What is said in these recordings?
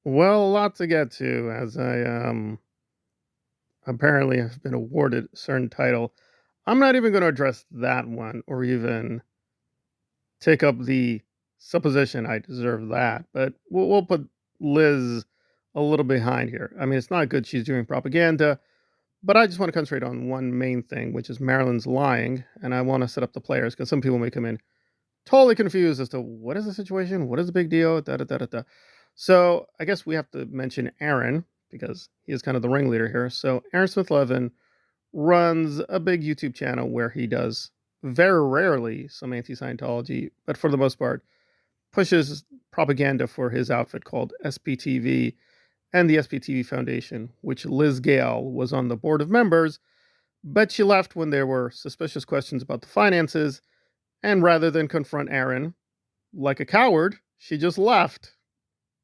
Well, a lot to get to as I apparently have been awarded a certain title. I'm not even going to address that one or even take up the supposition I deserve that, but we'll put Liz a little behind here. I mean, it's not good she's doing propaganda, but I just want to concentrate on one main thing, which is Marilyn's lying, and I want to set up the players because some people may come in totally confused as to what is the situation, what is the big deal, da da da da da. So I guess we have to mention Aaron because he is kind of the ringleader here. So Aaron Smith Levin runs a big YouTube channel where he does very rarely some anti-Scientology, but for the most part pushes propaganda for his outfit called SPTV and the SPTV Foundation, which Liz Gale was on the board of members, but she left when there were suspicious questions about the finances, and rather than confront Aaron like a coward, she just left.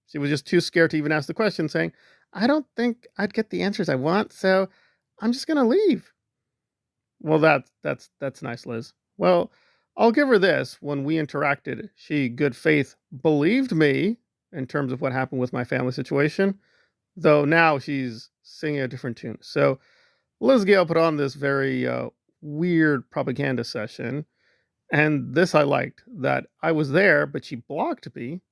She was just too scared to even ask the question, saying, I don't think I'd get the answers I want, so I'm just gonna leave. Well, that's nice, Liz. Well, I'll give her this. When we interacted, she good faith believed me in terms of what happened with my family situation, though now she's singing a different tune. So Liz Gale put on this very weird propaganda session, and this I liked that I was there, but she blocked me.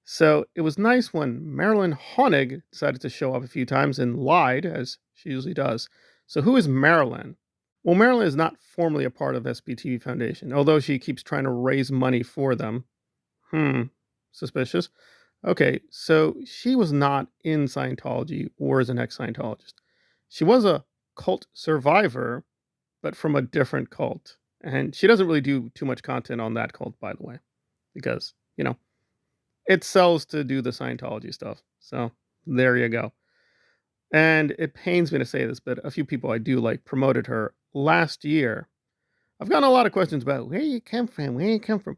So it was nice when Marilyn Honig decided to show up a few times and lied, as she usually does. So who is Marilyn? Well, Marilyn is not formally a part of SPTV Foundation, although she keeps trying to raise money for them. Suspicious. Okay, so she was not in Scientology or as an ex Scientologist. She was a cult survivor, but from a different cult. And she doesn't really do too much content on that cult, by the way, because, it sells to do the Scientology stuff. So there you go. And it pains me to say this, but a few people I do like promoted her last year. I've gotten a lot of questions about where you come from, where you come from.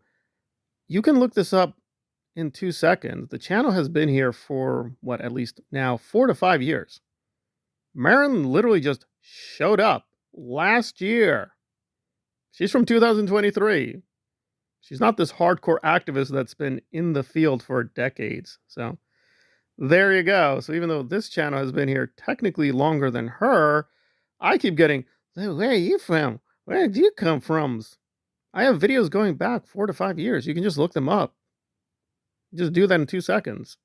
You can look this up in 2 seconds. The channel has been here for what, at least now 4 to 5 years. Marin literally just showed up last year. She's from 2023. She's not this hardcore activist that's been in the field for decades. So there you go. So even though this channel has been here technically longer than her, I keep getting, "Hey, where are you from? Where did you come from?" I have videos going back 4 to 5 years. You can just look them up. Just do that in 2 seconds.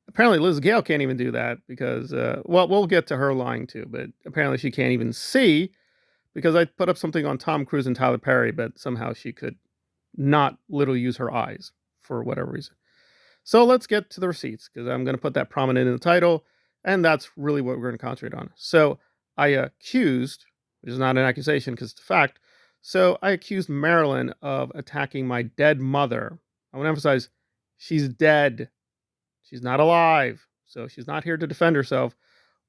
Apparently, Liz Gale can't even do that because, well, we'll get to her lying too, but apparently she can't even see because I put up something on Tom Cruise and Tyler Perry, but somehow she could not literally use her eyes for whatever reason. So let's get to the receipts because I'm going to put that prominent in the title, and that's really what we're going to concentrate on. So I accused, which is not an accusation because it's a fact. So I accused Marilyn of attacking my dead mother. I want to emphasize she's dead. She's not alive. So she's not here to defend herself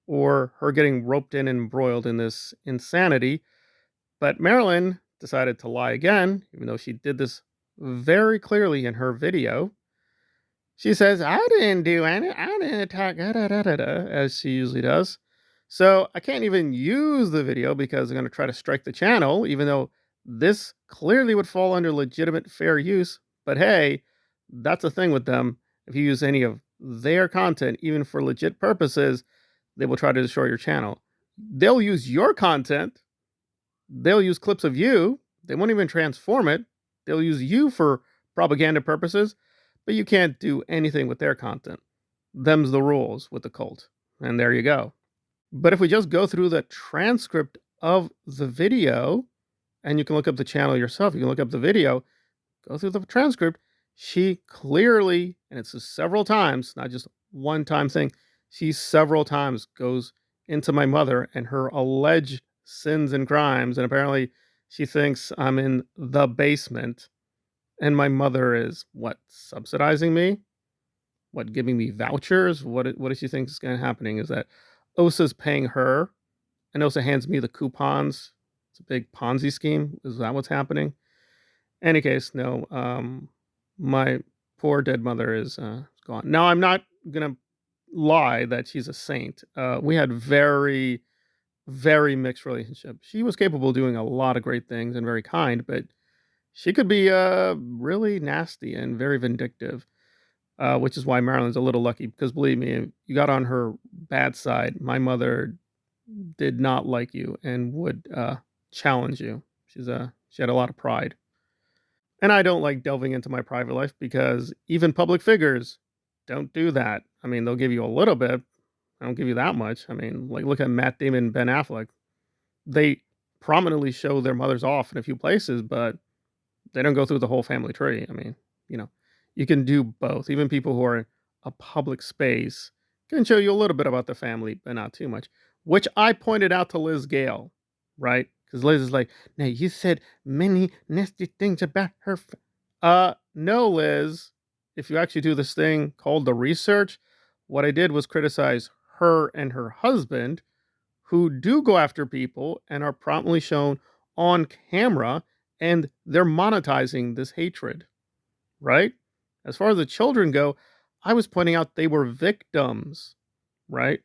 or her getting roped in and embroiled in this insanity. But Marilyn decided to lie again, even though she did this very clearly in her video. She says, I didn't do any, I didn't attack, da, da, da, da, da, as she usually does. So I can't even use the video because I'm going to try to strike the channel, even though this clearly would fall under legitimate fair use. But hey, that's the thing with them. If you use any of their content, even for legit purposes, they will try to destroy your channel. They'll use your content. They'll use clips of you. They won't even transform it. They'll use you for propaganda purposes, but you can't do anything with their content. Them's the rules with the cult. And there you go. But if we just go through the transcript of the video, and you can look up the channel yourself, you can look up the video, go through the transcript, she clearly, and it's several times, not just one time thing, she several times goes into my mother and her alleged sins and crimes. And apparently she thinks I'm in the basement and my mother is what, subsidizing me? What, giving me vouchers? What does she think is going to happening? Is that Osa's paying her and Osa hands me the coupons? It's a big Ponzi scheme. Is that what's happening? Any case, no. My poor dead mother is gone. Now, I'm not going to lie that she's a saint. We had very, very mixed relationship. She was capable of doing a lot of great things and very kind, but she could be really nasty and very vindictive. which is why Marilyn's a little lucky because believe me, you got on her bad side. My mother did not like you and would challenge you. She had a lot of pride. And I don't like delving into my private life because even public figures don't do that. I mean, they'll give you a little bit. I don't give you that much. I mean, like look at Matt Damon and Ben Affleck. They prominently show their mothers off in a few places, but they don't go through the whole family tree. I mean, you know, you can do both. Even people who are in a public space can show you a little bit about the family, but not too much. Which I pointed out to Liz Gale, right? Because Liz is like, "Now you said many nasty things about her." No, Liz. If you actually do this thing called the research, what I did was criticize her and her husband, who do go after people and are promptly shown on camera, and they're monetizing this hatred, right? As far as the children go, I was pointing out they were victims, right?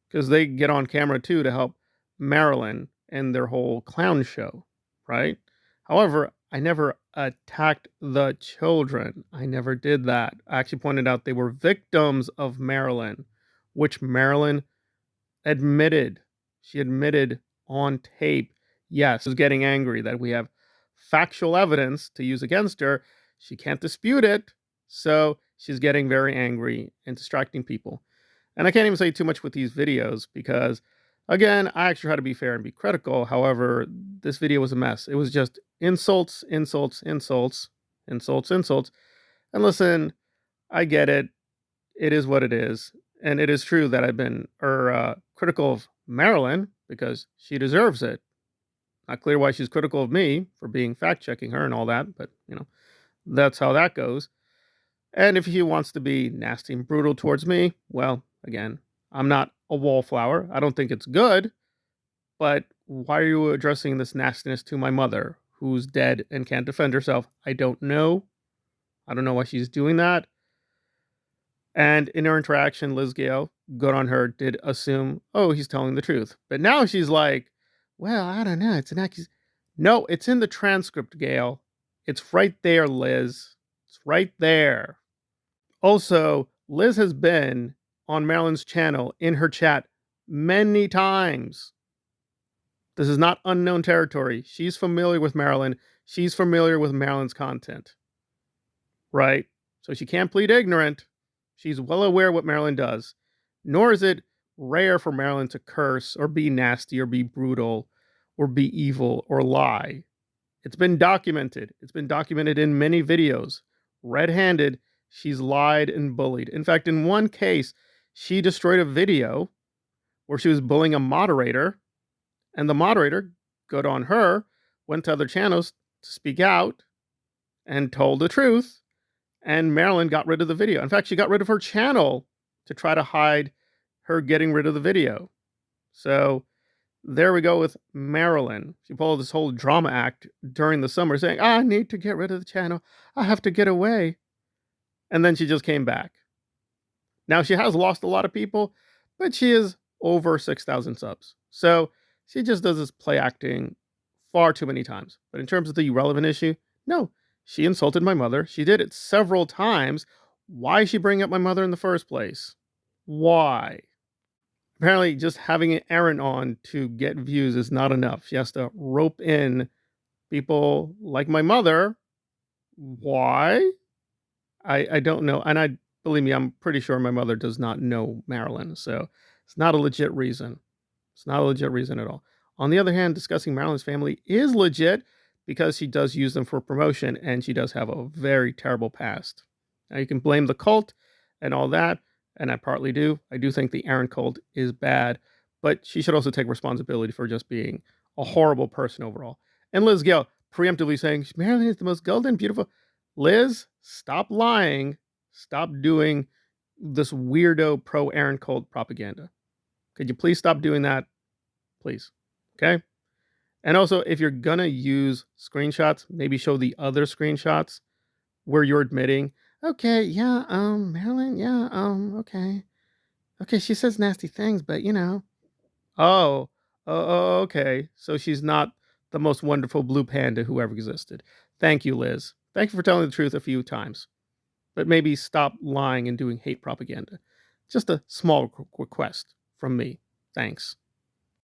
Because they get on camera too to help Marilyn and their whole clown show, right? However, I never attacked the children. I never did that. I actually pointed out they were victims of Marilyn, which Marilyn admitted. She admitted on tape, yes, was getting angry that we have factual evidence to use against her. She can't dispute it. So she's getting very angry and distracting people. And I can't even say too much with these videos because, again, I actually try to be fair and be critical. However, this video was a mess. It was just insults, insults, insults, insults, insults. And listen, I get it. It is what it is. And it is true that I've been critical of Marilyn because she deserves it. Not clear why she's critical of me for being fact checking her and all that, but that's how that goes. And if he wants to be nasty and brutal towards me, well, again, I'm not a wallflower. I don't think it's good. But why are you addressing this nastiness to my mother, who's dead and can't defend herself? I don't know. I don't know why she's doing that. And in her interaction, Liz Gale, good on her, did assume, oh, he's telling the truth. But now she's like, well, I don't know. It's an accusation. No, it's in the transcript, Gale. It's right there, Liz. It's right there. Also, Liz has been on Marilyn's channel in her chat many times. This is not unknown territory. She's familiar with Marilyn. She's familiar with Marilyn's content. Right? So she can't plead ignorant. She's well aware what Marilyn does. Nor is it rare for Marilyn to curse or be nasty or be brutal or be evil or lie. It's been documented. It's been documented in many videos. Red-handed, she's lied and bullied. In fact, in one case, she destroyed a video where she was bullying a moderator, and the moderator, good on her, went to other channels to speak out and told the truth, and Marilyn got rid of the video. In fact, she got rid of her channel to try to hide her getting rid of the video. So there we go with Marilyn. She pulled this whole drama act during the summer saying, I need to get rid of the channel. I have to get away. And then she just came back. Now she has lost a lot of people, but she is over 6,000 subs. So she just does this play acting far too many times. But in terms of the relevant issue, no, she insulted my mother. She did it several times. Why is she bringing up my mother in the first place? Why? Apparently, just having Aaron on to get views is not enough. She has to rope in people like my mother. Why? I don't know. And I believe me, I'm pretty sure my mother does not know Marilyn. So it's not a legit reason. It's not a legit reason at all. On the other hand, discussing Marilyn's family is legit because she does use them for promotion and she does have a very terrible past. Now, you can blame the cult and all that, and I partly do. I do think the Aaron cult is bad, but she should also take responsibility for just being a horrible person overall. And Liz Gale preemptively saying, Marilyn is the most golden, beautiful. Liz, stop lying. Stop doing this weirdo pro-Aaron cult propaganda. Could you please stop doing that? Please. Okay? And also, if you're going to use screenshots, maybe show the other screenshots where you're admitting, okay, yeah, Marilyn, yeah, okay. Okay, she says nasty things, but okay. So she's not the most wonderful blue panda who ever existed. Thank you, Liz. Thank you for telling the truth a few times. but maybe stop lying and doing hate propaganda. Just a small request from me. Thanks.